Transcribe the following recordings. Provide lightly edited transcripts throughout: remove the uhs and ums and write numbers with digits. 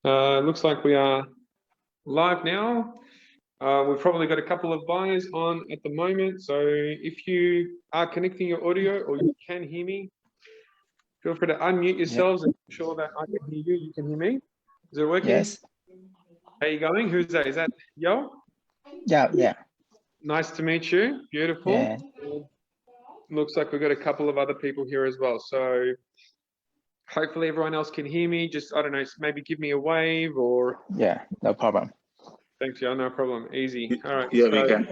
Looks like we are live now. We've probably got a couple of buyers on at the moment. So if you are connecting your audio or you can hear me, feel free to unmute yourselves and make sure that I can hear you, you can hear me. Is it working? Yes. How you going? Who's that? Is that Yo? Yeah. Nice to meet you. Beautiful. Yeah. Looks like we've got a couple of other people here as well. So hopefully everyone else can hear me. Just, I don't know, maybe give me a wave or... Yeah, no problem. Thanks, yeah, no problem. Easy. All right. Yeah, we can.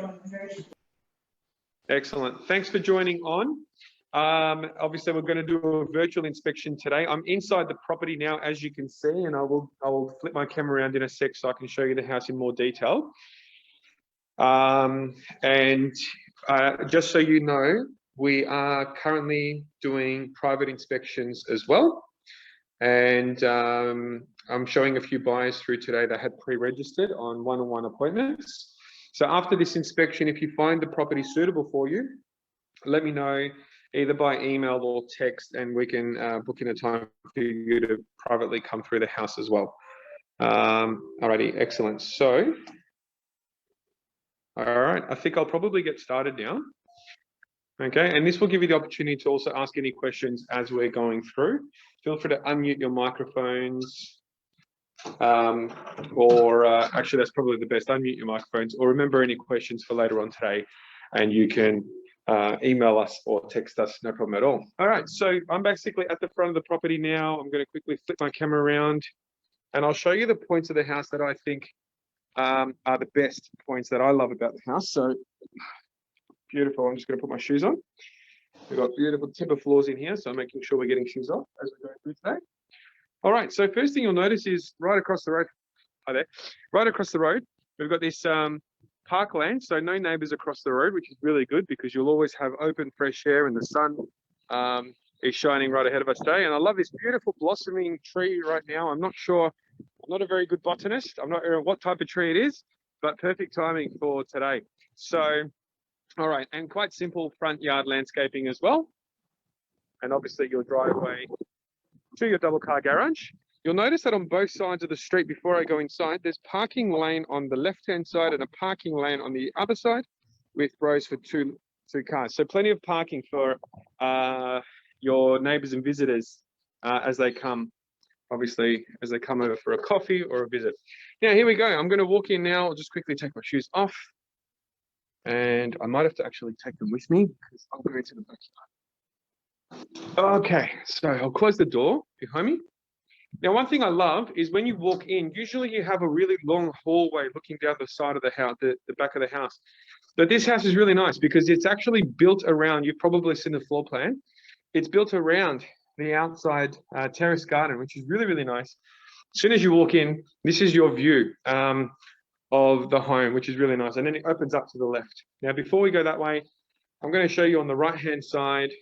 Excellent. Thanks for joining on. Obviously, we're going to do a virtual inspection today. I'm inside the property now, as you can see, and I will flip my camera around in a sec so I can show you the house in more detail. Just so you know, we are currently doing private inspections as well. And I'm showing a few buyers through today that had pre-registered on one-on-one appointments. So after this inspection, if you find the property suitable for you, let me know either by email or text, and we can book in a time for you to privately come through the house as well. Alrighty, excellent. So, all right, I think I'll probably get started now. Okay, and this will give you the opportunity to also ask any questions as we're going through. Feel free to unmute your microphones, actually that's probably the best, unmute your microphones, or remember any questions for later on today, and you can email us or text us, no problem at all. All right, so I'm basically at the front of the property now. I'm going to quickly flip my camera around, and I'll show you the points of the house that I think are the best points that I love about the house. So beautiful. I'm just going to put my shoes on. We've got beautiful timber floors in here, so I'm making sure we're getting shoes off as we go through today. All right, so first thing you'll notice is right across the road, hi there, right across the road, we've got this parkland, so no neighbours across the road, which is really good because you'll always have open fresh air and the sun is shining right ahead of us today. And I love this beautiful blossoming tree right now. I'm not sure, I'm not a very good botanist. I'm not sure what type of tree it is, but perfect timing for today. So, all right, and quite simple front yard landscaping as well. And obviously your driveway to your double car garage. You'll notice that on both sides of the street, before I go inside, there's parking lane on the left-hand side and a parking lane on the other side with rows for two cars. So plenty of parking for your neighbours and visitors as they come, obviously, as they come over for a coffee or a visit. Now, here we go. I'm going to walk in now. I'll just quickly take my shoes off. And I might have to actually take them with me because I'm going to the backyard. Okay, so I'll close the door behind me. Now, one thing I love is when you walk in, usually you have a really long hallway looking down the side of the house, the back of the house. But this house is really nice because it's actually built around, you've probably seen the floor plan. It's built around the outside terrace garden, which is really, really nice. As soon as you walk in, this is your view of the home, which is really nice. And then it opens up to the left. Now, before we go that way, I'm going to show you on the right-hand side,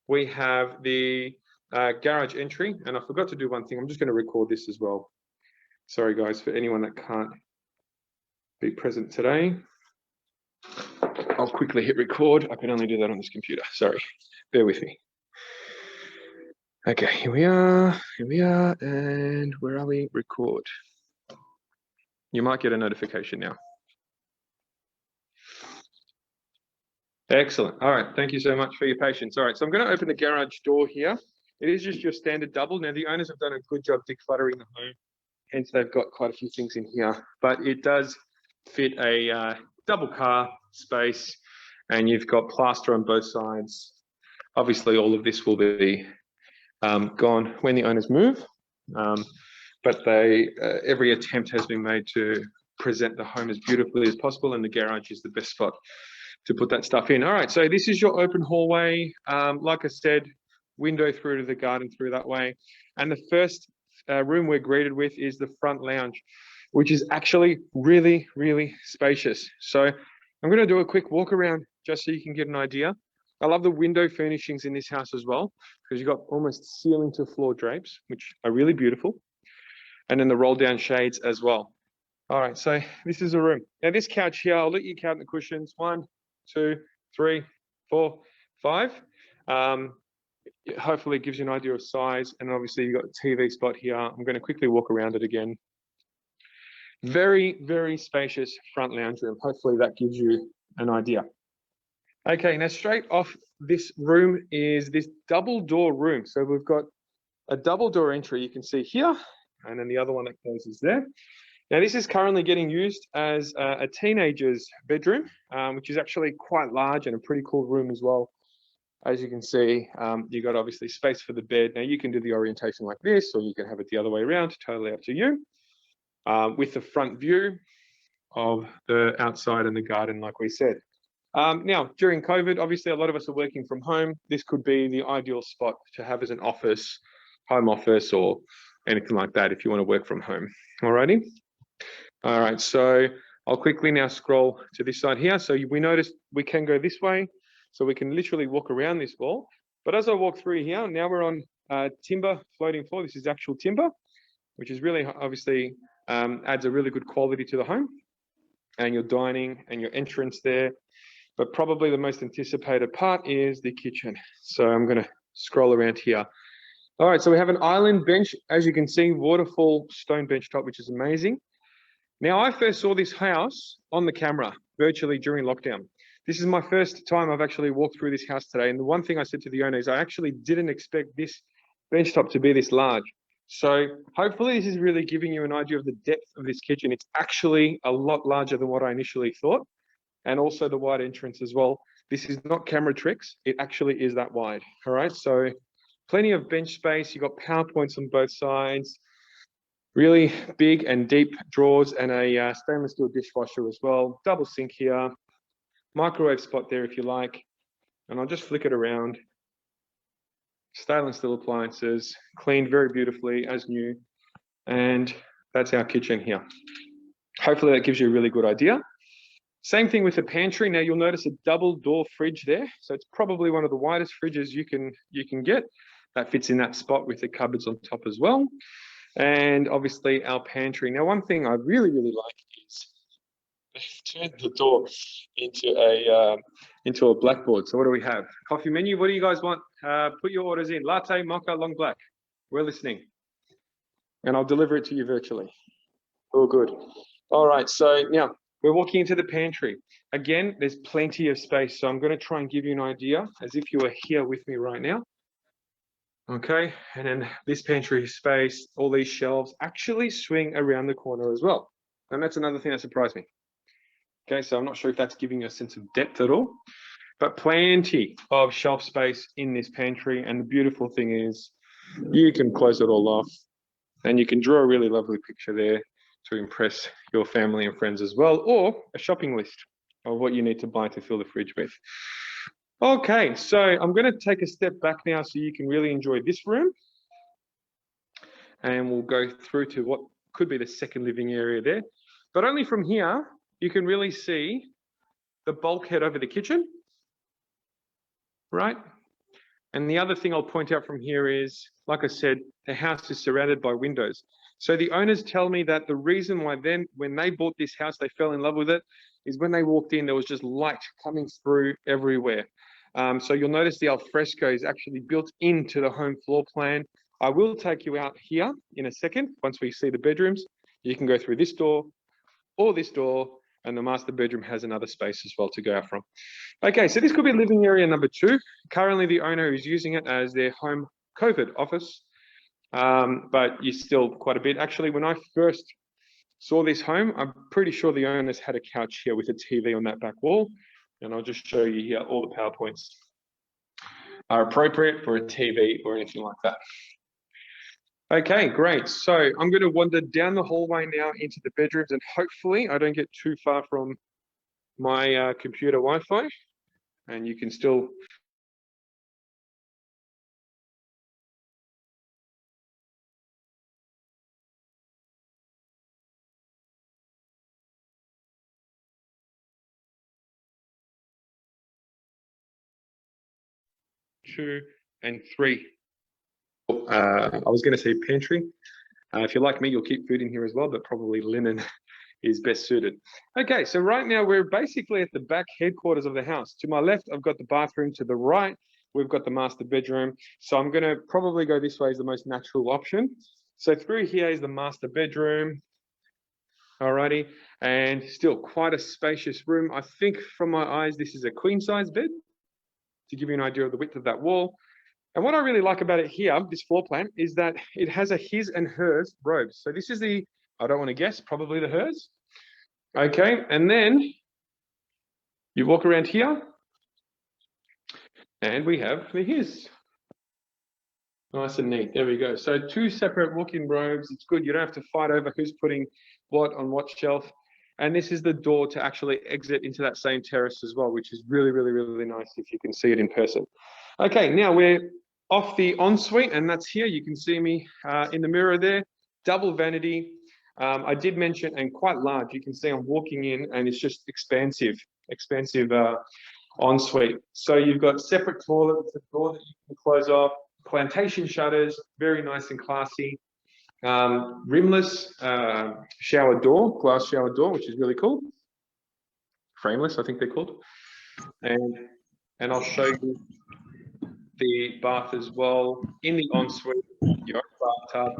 we have the garage entry. And I forgot to do one thing. I'm just going to record this as well. Sorry, guys, for anyone that can't be present today. I'll quickly hit record. I can only do that on this computer. Sorry, bear with me. Okay, here we are, and where are we? Record. You might get a notification now. Excellent. All right. Thank you so much for your patience. All right. So I'm going to open the garage door here. It is just your standard double. Now, the owners have done a good job decluttering the home. Hence, they've got quite a few things in here. But it does fit a double car space. And you've got plaster on both sides. Obviously, all of this will be gone when the owners move. But every attempt has been made to present the home as beautifully as possible, and the garage is the best spot to put that stuff in. All right, so this is your open hallway. Like I said, window through to the garden through that way. And the first room we're greeted with is the front lounge, which is actually really, really spacious. So I'm going to do a quick walk around just so you can get an idea. I love the window furnishings in this house as well, because you've got almost ceiling to floor drapes, which are really beautiful. And then the roll down shades as well. All right, so this is a room. Now this couch here, I'll let you count the cushions. 1, 2, 3, 4, 5. hopefully it gives you an idea of size. And obviously you've got a TV spot here. I'm going to quickly walk around it again. Very, very spacious front lounge room. Hopefully that gives you an idea. Okay, now straight off this room is this double door room. So we've got a double door entry you can see here, and then the other one that closes there. Now this is currently getting used as a teenager's bedroom, which is actually quite large and a pretty cool room as well. As you can see, you've got obviously space for the bed. Now you can do the orientation like this, or you can have it the other way around, totally up to you. With the front view of the outside and the garden, like we said. Now, during COVID, obviously a lot of us are working from home. This could be the ideal spot to have as an office, home office, or anything like that if you want to work from home. Alrighty. All right, so I'll quickly now scroll to this side here. So we notice we can go this way. So we can literally walk around this wall. But as I walk through here, now we're on timber floating floor. This is actual timber, which is really obviously adds a really good quality to the home. And your dining and your entrance there. But probably the most anticipated part is the kitchen. So I'm going to scroll around here. All right, so we have an island bench, as you can see, waterfall stone bench top, which is amazing. Now, I first saw this house on the camera virtually during lockdown. This is my first time I've actually walked through this house today. And the one thing I said to the owner is I actually didn't expect this bench top to be this large. So hopefully this is really giving you an idea of the depth of this kitchen. It's actually a lot larger than what I initially thought. And also the wide entrance as well. This is not camera tricks. It actually is that wide. All right, so plenty of bench space. You've got PowerPoints on both sides. Really big and deep drawers and a stainless steel dishwasher as well. Double sink here. Microwave spot there if you like. And I'll just flick it around. Stainless steel appliances, cleaned very beautifully as new. And that's our kitchen here. Hopefully that gives you a really good idea. Same thing with the pantry. Now you'll notice a double door fridge there. So it's probably one of the widest fridges you can get. That fits in that spot with the cupboards on top as well. And obviously our pantry. Now one thing I really, really like is they've turned the door into a blackboard. So what do we have? Coffee menu. What do you guys want? Put your orders in. Latte, mocha, long black. We're listening. And I'll deliver it to you virtually. All good. All right. So now we're walking into the pantry. Again, there's plenty of space. So I'm going to try and give you an idea as if you were here with me right now. Okay. And then this pantry space, all these shelves actually swing around the corner as well. And that's another thing that surprised me. Okay. So I'm not sure if that's giving you a sense of depth at all, but plenty of shelf space in this pantry. And the beautiful thing is you can close it all off and you can draw a really lovely picture there to impress your family and friends as well, or a shopping list of what you need to buy to fill the fridge with. Okay, so I'm going to take a step back now so you can really enjoy this room. And we'll go through to what could be the second living area there. But only from here, you can really see the bulkhead over the kitchen, right? And the other thing I'll point out from here is, like I said, the house is surrounded by windows. So the owners tell me that the reason why then, when they bought this house, they fell in love with it, is when they walked in, there was just light coming through everywhere. So you'll notice the alfresco is actually built into the home floor plan. I will take you out here in a second. Once we see the bedrooms, you can go through this door or this door, and the master bedroom has another space as well to go out from. Okay, so this could be living area number 2. Currently, the owner is using it as their home COVID office. But you're still quite a bit. Actually, when I first saw this home, I'm pretty sure the owners had a couch here with a TV on that back wall. And I'll just show you here, all the PowerPoints are appropriate for a TV or anything like that. Okay, great. So I'm going to wander down the hallway now into the bedrooms, and hopefully I don't get too far from my computer Wi-Fi, and you can still two and three. I was going to say pantry. If you're like me, you'll keep food in here as well, but probably linen is best suited. Okay, so right now we're basically at the back headquarters of the house. To my left, I've got the bathroom. To the right, we've got the master bedroom. So I'm going to probably go this way as the most natural option. So through here is the master bedroom. Alrighty, and still quite a spacious room. I think from my eyes, this is a queen size bed to give you an idea of the width of that wall. And what I really like about it here, this floor plan, is that it has a his and hers robes. So this is the, I don't want to guess, probably the hers. Okay, and then you walk around here and we have the his. Nice and neat. There we go. So 2 separate walk-in robes. It's good. You don't have to fight over who's putting what on what shelf. And this is the door to actually exit into that same terrace as well, which is really, really, really nice if you can see it in person. Okay, now we're off the ensuite, and that's here. You can see me in the mirror there. Double vanity. I did mention, and quite large. You can see I'm walking in, and it's just expansive ensuite. So you've got separate toilet with a door that you can close off. Plantation shutters, very nice and classy. Rimless shower door, glass shower door, which is really cool. Frameless, I think they're called. And I'll show you the bath as well in the ensuite, your bathtub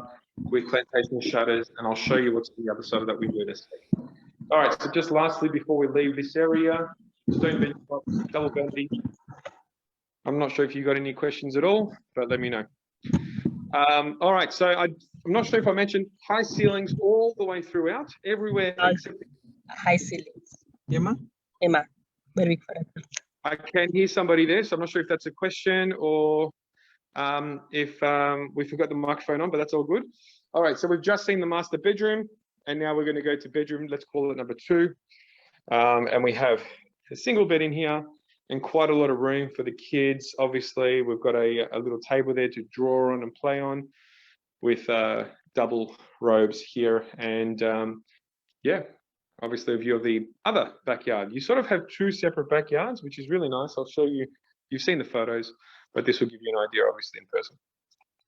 with plantation shutters, and I'll show you what's on the other side of that window in a second. All right, so just lastly, before we leave this area, stone bench top, double vanity. I'm not sure if you got any questions at all, but let me know. All right, so I'm not sure if I mentioned high ceilings all the way throughout, everywhere except high ceilings. Emma? Emma, Berwick for Apple. I can hear somebody there, so I'm not sure if that's a question or if we forgot the microphone on, but that's all good. All right, so we've just seen the master bedroom, and now we're going to go to bedroom, let's call it number 2. And we have a single bed in here and quite a lot of room for the kids. Obviously, we've got a little table there to draw on and play on with double robes here. And yeah, obviously a view of the other backyard. You sort of have 2 separate backyards, which is really nice. I'll show you, you've seen the photos, but this will give you an idea, obviously, in person.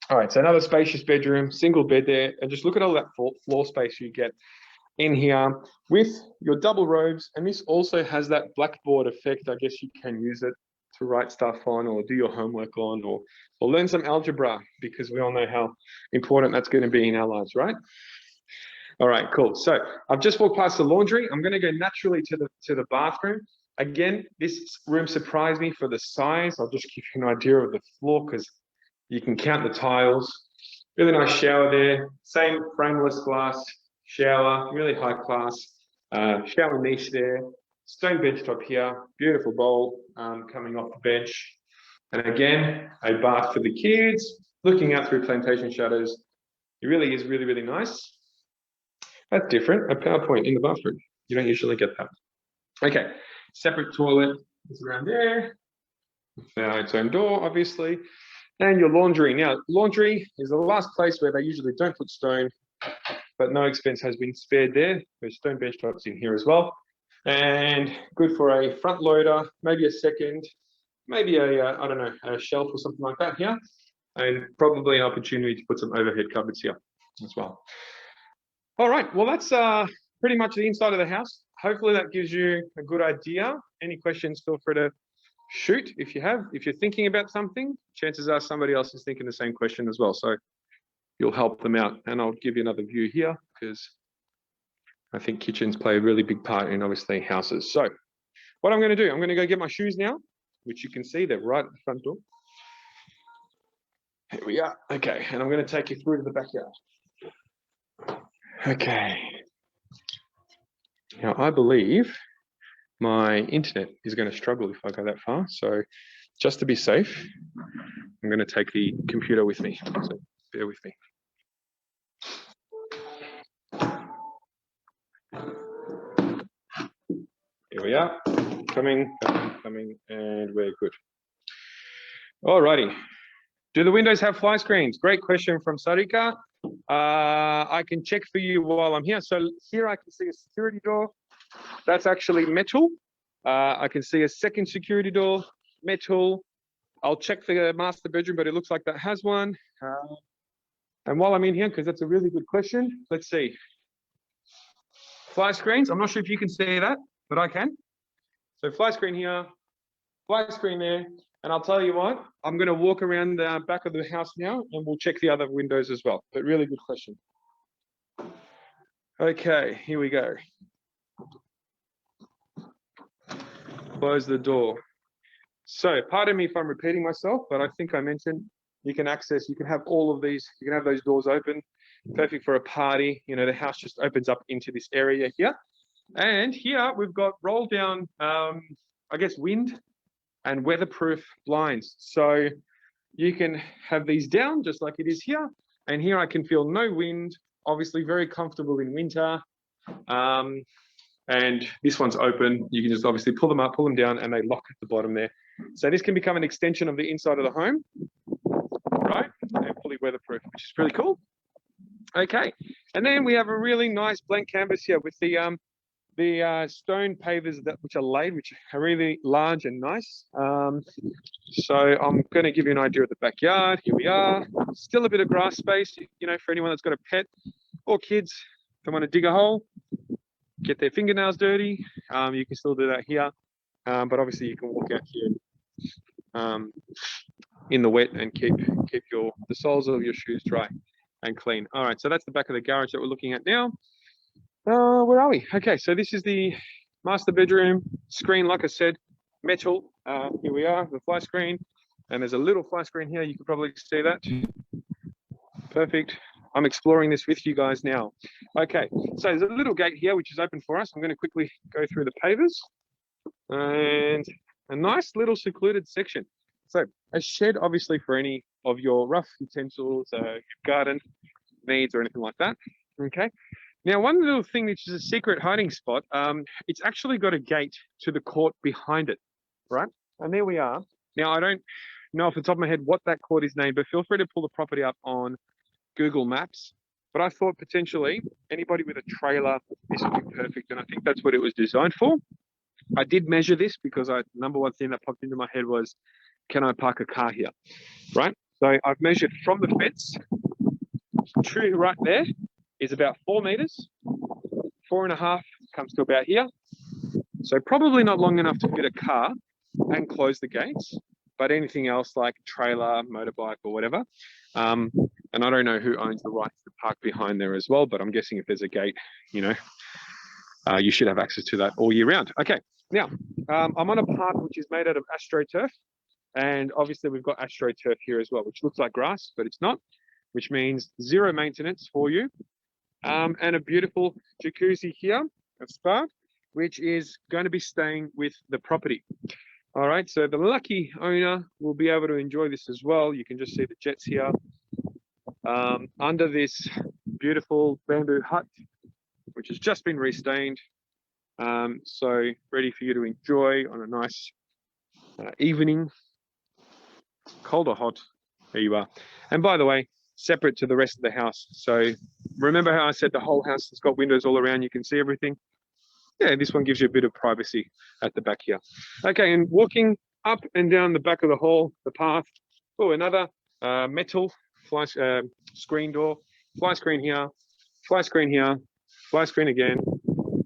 All right, so another spacious bedroom, single bed there, and just look at all that floor space you get in here with your double robes. And this also has that blackboard effect. I guess you can use it to write stuff on or do your homework on or learn some algebra, because we all know how important that's going to be in our lives, right? All right, cool. So I've just walked past the laundry. I'm going to go naturally to the bathroom. Again, this room surprised me for the size. I'll just give you an idea of the floor because you can count the tiles. Really nice shower there. Same frameless glass shower, really high class. Shower niche there. Stone bench top here. Beautiful bowl coming off the bench. And again, a bath for the kids. Looking out through plantation shutters. It really is really, really nice. That's different. A PowerPoint in the bathroom. You don't usually get that. Okay, separate toilet is around there. Now its own door, obviously. And your laundry. Now, laundry is the last place where they usually don't put stone, but no expense has been spared there. There's stone bench tops in here as well. And good for a front loader, maybe a second, maybe I don't know, a shelf or something like that here. And probably an opportunity to put some overhead cupboards here as well. All right, well, that's pretty much the inside of the house. Hopefully that gives you a good idea. Any questions, feel free to shoot if you have. If you're thinking about something, chances are somebody else is thinking the same question as well. So you'll help them out. And I'll give you another view here because I think kitchens play a really big part in obviously houses. So what I'm going to do, I'm going to go get my shoes now, which you can see they're right at the front door. Here we are. Okay, and I'm going to take you through to the backyard. Okay. Now I believe my internet is going to struggle if I go that far. So just to be safe, I'm going to take the computer with me. So bear with me. Here we are. Coming, and we're good. Alrighty. Do the windows have fly screens? Great question from Sarika. I can check for you while I'm here. So here I can see a security door. That's actually metal. I can see a second security door, metal. I'll check the master bedroom, but it looks like that has one. And while I'm in here, because that's a really good question, let's see. Fly screens. I'm not sure if you can see that, but I can. So fly screen here, fly screen there. And I'll tell you what, I'm going to walk around the back of the house now and we'll check the other windows as well. But really good question. Okay, here we go. Close the door. So pardon me if I'm repeating myself, but I think I mentioned you can have all of these, you can have those doors open, perfect for a party. You know, the house just opens up into this area here. And here we've got roll down, I guess, wind and weatherproof blinds. So you can have these down just like it is here. And here I can feel no wind, obviously very comfortable in winter. And this one's open. You can just obviously pull them up, pull them down, and they lock at the bottom there. So this can become an extension of the inside of the home, right? And fully weatherproof, which is really cool. Okay, and then we have a really nice blank canvas here with the stone pavers which are laid, which are really large and nice. So I'm going to give you an idea of the backyard. Here we are. Still a bit of grass space, you know, for anyone that's got a pet or kids that want to dig a hole, get their fingernails dirty. You can still do that here, but obviously you can walk out here in the wet and keep the soles of your shoes dry and clean. All right, so that's the back of the garage that we're looking at now. Where are we? Okay, so this is the master bedroom screen. Like I said, metal. Here we are, the fly screen, and there's a little fly screen here. You can probably see that. Perfect. I'm exploring this with you guys now. Okay, so there's a little gate here which is open for us. I'm going to quickly go through the pavers and a nice little secluded section. So a shed, obviously, for any of your rough utensils, garden needs or anything like that. Okay. Now, one little thing which is a secret hiding spot, it's actually got a gate to the court behind it, right? And there we are. Now, I don't know off the top of my head what that court is named, but feel free to pull the property up on Google Maps. But I thought potentially anybody with a trailer, this would be perfect. And I think that's what it was designed for. I did measure this because number one thing that popped into my head was, can I park a car here, right? So I've measured from the fence to right there is about 4 meters, 4.5 comes to about here. So probably not long enough to fit a car and close the gates, but anything else like trailer, motorbike or whatever. And I don't know who owns the rights to park behind there as well, but I'm guessing if there's a gate, you know, you should have access to that all year round. Okay, now I'm on a path which is made out of astroturf. And obviously we've got astroturf here as well, which looks like grass, but it's not, which means zero maintenance for you. And a beautiful jacuzzi here, a spa, which is going to be staying with the property. All right, so the lucky owner will be able to enjoy this as well. You can just see the jets here under this beautiful bamboo hut, which has just been restained. So ready for you to enjoy on a nice evening, cold or hot, there you are. And by the way, separate to the rest of the house. So remember how I said the whole house has got windows all around, you can see everything? Yeah, this one gives you a bit of privacy at the back here. Okay, and walking up and down the back of the hall, the path, oh, another metal fly screen door, fly screen here, fly screen here, fly screen again,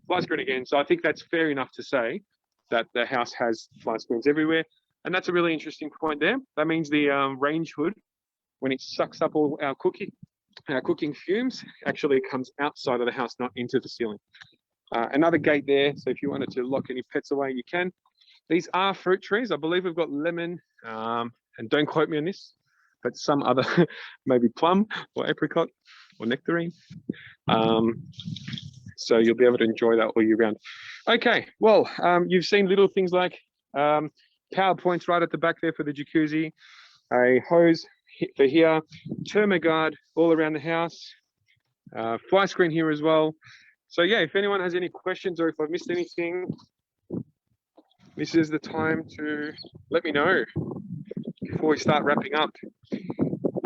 fly screen again. So I think that's fair enough to say that the house has fly screens everywhere. And that's a really interesting point there. That means the range hood, when it sucks up all our cooking fumes, actually comes outside of the house, not into the ceiling. Another gate there, so if you wanted to lock any pets away, you can. These are fruit trees. I believe we've got lemon, and don't quote me on this, but some other, maybe plum or apricot or nectarine. So you'll be able to enjoy that all year round. Okay, well, you've seen little things like power points right at the back there for the jacuzzi, a hose for here, thermogard all around the house, fly screen here as well. So yeah, if anyone has any questions or if I've missed anything, this is the time to let me know before we start wrapping up.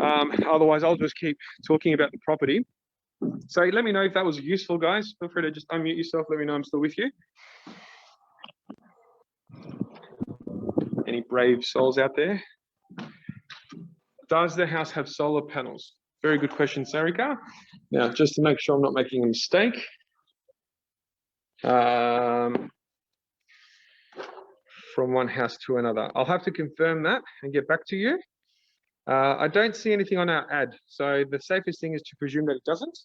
Otherwise, I'll just keep talking about the property. So let me know if that was useful, guys. Feel free to just unmute yourself. Let me know I'm still with you. Any brave souls out there? Does the house have solar panels? Very good question, Sarika. Now, just to make sure I'm not making a mistake. from one house to another. I'll have to confirm that and get back to you. I don't see anything on our ad, so the safest thing is to presume that it doesn't.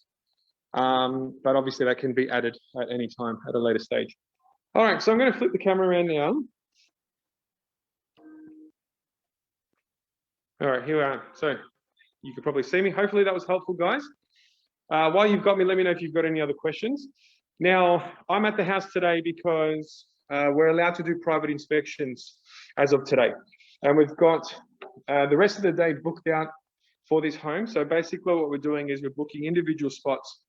But obviously that can be added at any time at a later stage. All right, so I'm going to flip the camera around now. All right, here we are. So you can probably see me. Hopefully that was helpful, guys. While you've got me, let me know if you've got any other questions. Now, I'm at the house today because we're allowed to do private inspections as of today. And we've got the rest of the day booked out for this home. So basically what we're doing is we're booking individual spots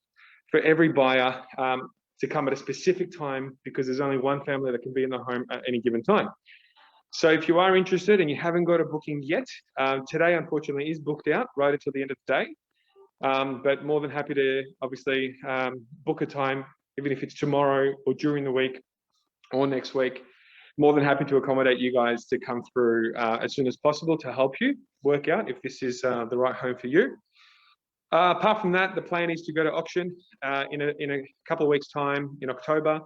for every buyer to come at a specific time, because there's only one family that can be in the home at any given time. So if you are interested and you haven't got a booking yet, today unfortunately is booked out right until the end of the day. But more than happy to obviously book a time, even if it's tomorrow or during the week or next week. More than happy to accommodate you guys to come through as soon as possible to help you work out if this is the right home for you. Apart from that, the plan is to go to auction in a couple of weeks' time in October.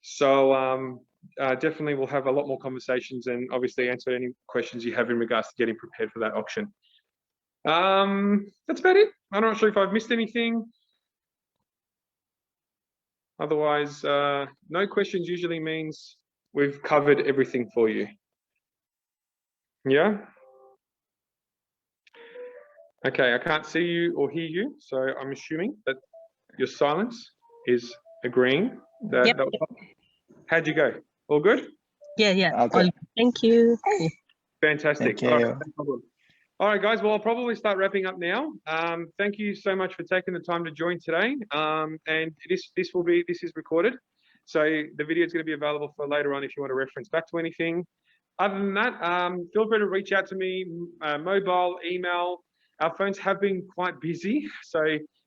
So definitely we'll have a lot more conversations and obviously answer any questions you have in regards to getting prepared for that auction. That's about it. I'm not sure if I've missed anything. Otherwise, no questions usually means we've covered everything for you. Yeah? Okay, I can't see you or hear you, so I'm assuming that your silence is agreeing that, Yep. How'd you go? All good? Yeah. Okay. All, thank you. Fantastic. Thank All you. right, no problem. All right, guys, well, I'll probably start wrapping up now. Thank you so much for taking the time to join today. And this is recorded. So the video is going to be available for later on if you want to reference back to anything. Other than that, feel free to reach out to me, mobile, email. Our phones have been quite busy. So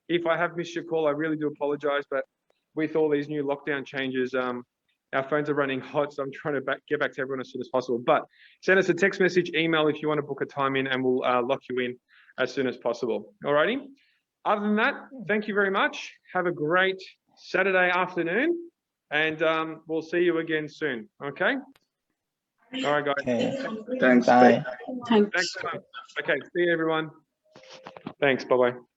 if I have missed your call, I really do apologize. But with all these new lockdown changes, our phones are running hot. So I'm trying to get back to everyone as soon as possible. But send us a text message, email if you want to book a time in, and we'll lock you in as soon as possible. All righty. Other than that, thank you very much. Have a great Saturday afternoon. And we'll see you again soon. Okay. All right, guys. Okay. Thanks. Bye. Thanks so much. Okay. See you, everyone. Thanks. Bye-bye.